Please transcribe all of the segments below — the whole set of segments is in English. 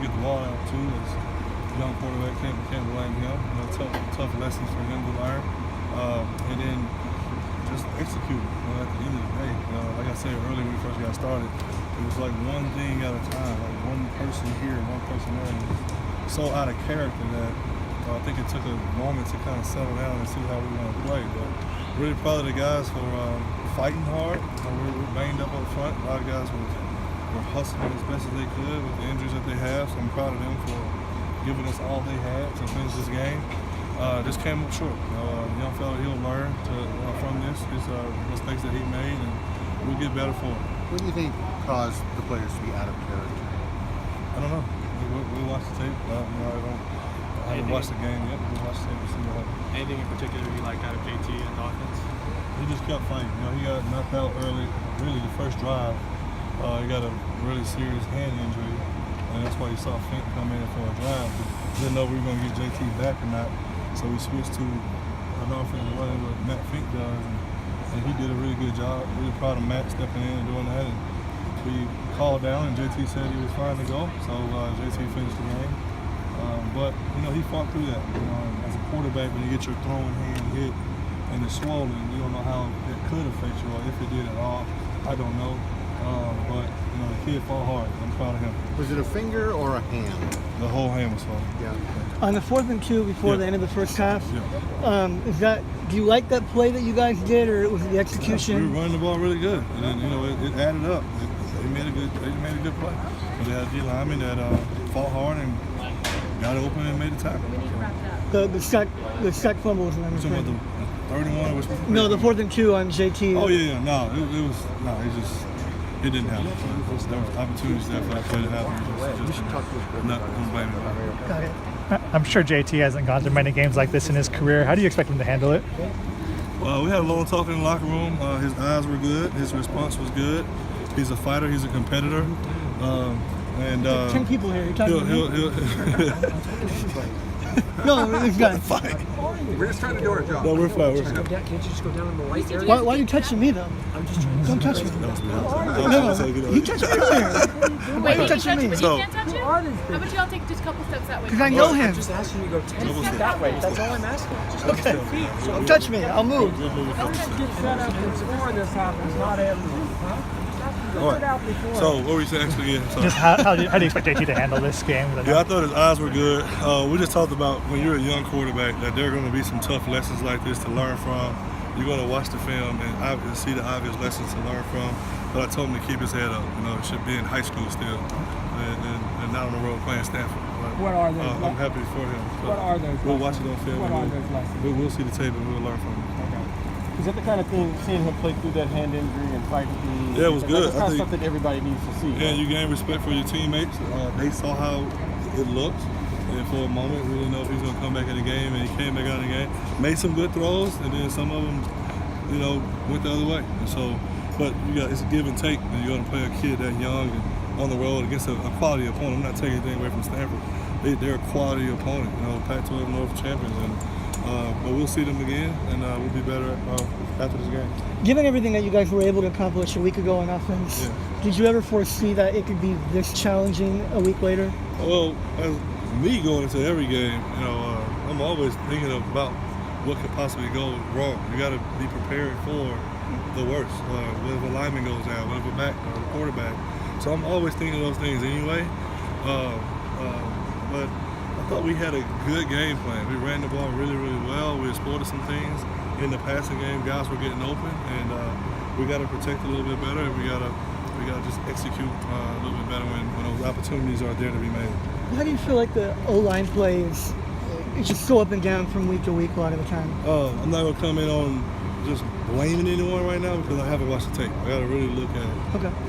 get the ball out too. As a young quarterback, can't blame him. You know, tough lessons for him to learn, and then just execute. You know, at the end of the day, like I said earlier when we first got started, it was like one thing at a time, like one person here, one person there. And it was so out of character that I think it took a moment to kind of settle down and see how we were going to play. But really proud of the guys for fighting hard. We're banged up up front. A lot of guys were hustling as best as they could with the injuries that they have. So I'm proud of them for giving us all they had to finish this game. Just came up short. Young fella, he'll learn from this, his mistakes that he made, and we'll get better for it. What do you think caused the players to be out of character? I don't know. We'll watch the tape. I haven't watched the game yet. We'll watch the tape and see what happens. Anything in particular you liked out of JT and the offense? He just kept fighting. He got knocked out early. Really, the first drive, he got a really serious hand injury, and that's why you saw Fink come in for a drive. Didn't know we were going to get JT back or not, so we switched to an offensive way what Matt Fink does, and he did a really good job. Really proud of Matt stepping in and doing that. And we called down, and JT said he was fine to go, so JT finished the game. But he fought through that. As a quarterback, when you get your throwing hand hit and it's swollen, you don't know how it could affect you or if it did at all. I don't know. But the kid fought hard. I'm proud of him. Was it a finger or a hand? The whole hand was swollen. Yeah. On the 4th and 2 before the end of the first half, Yeah. Do you like that play that you guys did, or was it the execution? We were running the ball really good, and then it added up. They made a good play. But they had a D lineman that fought hard and got open and made the tackle. The sack fumble was another Talking about thing. the 31 was. No, the 4th and 2 on JT. Oh yeah, no, it didn't happen. There was opportunities there for that play to happen. Just not gonna blame it. Got it. I'm sure JT hasn't gone through many games like this in his career. How do you expect him to handle it? We had a long talk in the locker room. His eyes were good. His response was good. He's a fighter. He's a competitor. And 10 people here. You're talking he'll No, it's got fight. We're just trying to do our job. No, we're fine. Can't you just go down in the light area? Why are you touching me, though? I'm just trying to Don't touch me. No. You touched me earlier. Why are you touching me? He can't touch you? How about y'all take just a couple steps that way? Because I know him. I'm just asking you to go 10 feet that way. That's all I'm asking. Just go 10 feet. Don't touch me. I'll move. Get set up before this happens, not after. All right. So what were you saying again? Just how do you expect JT to handle this game? Yeah, I thought his eyes were good. We just talked about when you're a young quarterback that there are going to be some tough lessons like this to learn from. You're going to watch the film and see the obvious lessons to learn from. But I told him to keep his head up. He should be in high school still and not on the road playing Stanford. But, what are those? I'm happy for him. What are those? We'll watch it on film. What are those lessons? We'll see the tape and we'll learn from it. Is that the kind of thing, seeing him play through that hand injury and fight through? Yeah, it was good. That's the kind of stuff that everybody needs to see. Yeah, you gain respect for your teammates. They saw how it looked, and for a moment, we didn't know if he was going to come back in the game, and he came back out of the game. Made some good throws, and then some of them, went the other way. And so, but it's a give and take, and you're going to play a kid that young and on the road against a quality opponent. I'm not taking anything away from Stanford. They're a quality opponent, Pac-12 North champions, but we'll see them again, and we'll be better after this game. Given everything that you guys were able to accomplish a week ago on offense, did you ever foresee that it could be this challenging a week later? Well, as me going into every game, I'm always thinking about what could possibly go wrong. You got to be prepared for the worst. What if a lineman goes down? What if a back or a quarterback? So I'm always thinking of those things anyway. But I thought we had a good game plan. We ran the ball really, really well. We exploited some things in the passing game. Guys were getting open, and we got to protect a little bit better. And we got to just execute a little bit better when those opportunities are there to be made. How do you feel like the O-line play is just so up and down from week to week a lot of the time? I'm not going to come in on just blaming anyone right now because I haven't watched the tape. I got to really look at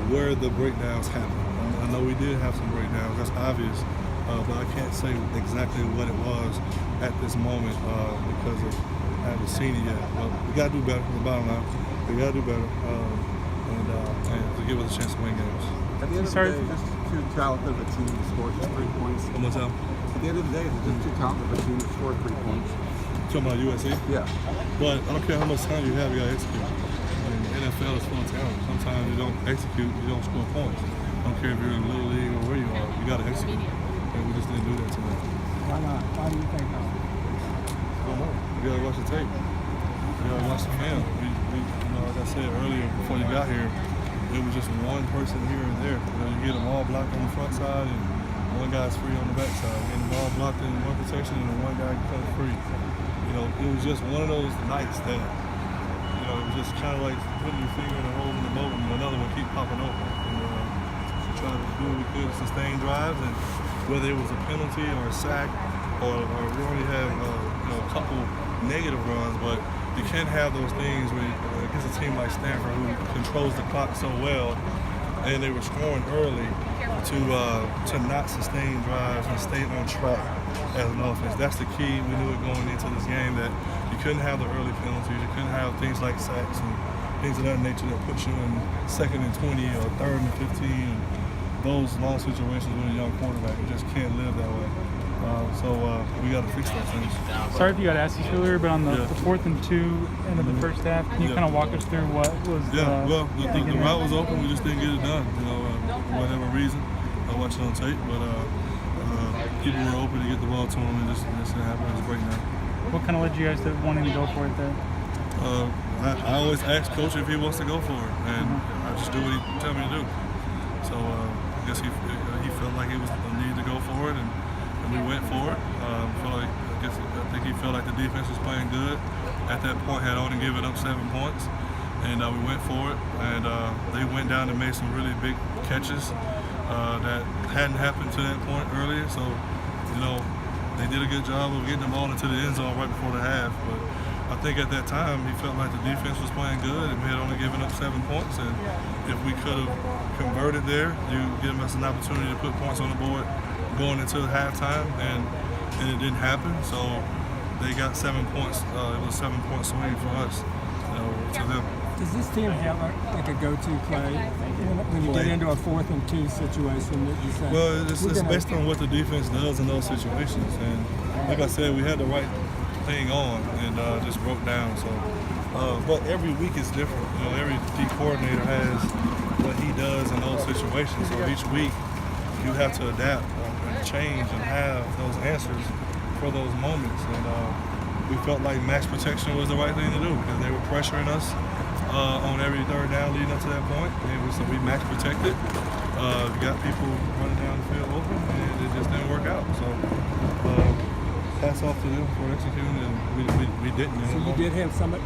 where the breakdowns happen. I know we did have some breakdowns. That's obvious. But I can't say exactly what it was at this moment because I haven't seen it yet. But we got to do better. The bottom line, we got to do better, and to give us a chance to win games. At the end of the day, just too talented of a team to score just 3 points. One more time. At the end of the day, it's just too talented of a team to score 3 points. Talking about USC? Yeah. But I don't care how much time you have, you got to execute. I mean, the NFL is full of talent. Sometimes you don't execute, you don't score points. I don't care if you're in Little League or where you are, you got to execute. and we just didn't do that tonight. Why not? Why do you think not? I don't know. You gotta watch the tape. You gotta watch the film. Like I said earlier, before you got here, it was just one person here and there. You get them all blocked on the front side, and one guy's free on the back side. Getting them all blocked in one protection, and then one guy comes free. It was just one of those nights that, it was just kind of like putting your finger in a hole in the boat, and another one keep popping open. And trying to do what we could to sustain drives, and whether it was a penalty or a sack, or we only have a couple negative runs, but you can't have those things where against a team like Stanford who controls the clock so well, and they were scoring early to not sustain drives and stay on track as an offense. That's the key. We knew it going into this game that you couldn't have the early penalties, you couldn't have things like sacks and things of that nature that puts you in 2nd and 20 or 3rd and 15. Those long situations with a young quarterback, you just can't live that way. So we got to fix those things. Sorry if you got asked this earlier, but on the 4th and 2 end of the first half, can you kind of walk us through what was the route was open. We just didn't get it done, for whatever reason. I watched it on tape, but people were open to get the ball to them, and just didn't happen. It was a great night. What kind of led you guys to wanting to go for it there? I always ask Coach if he wants to go for it, and I just do what he tells me to do. So I guess he felt like it was a need to go for it, and we went for it. I think he felt like the defense was playing good. At that point, had only given up 7 points, and we went for it. And they went down and made some really big catches that hadn't happened to that point earlier. So, they did a good job of getting the ball into the end zone right before the half. But I think at that time, he felt like the defense was playing good, and we had only given up 7 points. And if we could have converted there, you give us an opportunity to put points on the board going into halftime, and it didn't happen. So they got 7 points. It was a 7-point swing for us, to them. Does this team have a go-to play when you get into a 4th and 2 situation that you say? Well, it's based on what the defense does in those situations. And like I said, we had the right thing on and just broke down. So, but every week is different. Every D coordinator has what he does in those situations. So each week you have to adapt and change and have those answers for those moments. And we felt like max protection was the right thing to do because they were pressuring us on every 3rd down leading up to that point. And so we max protected. We got people running down the field open, and it just didn't work out. So hats off to them for executing, and we didn't. So you did have somebody.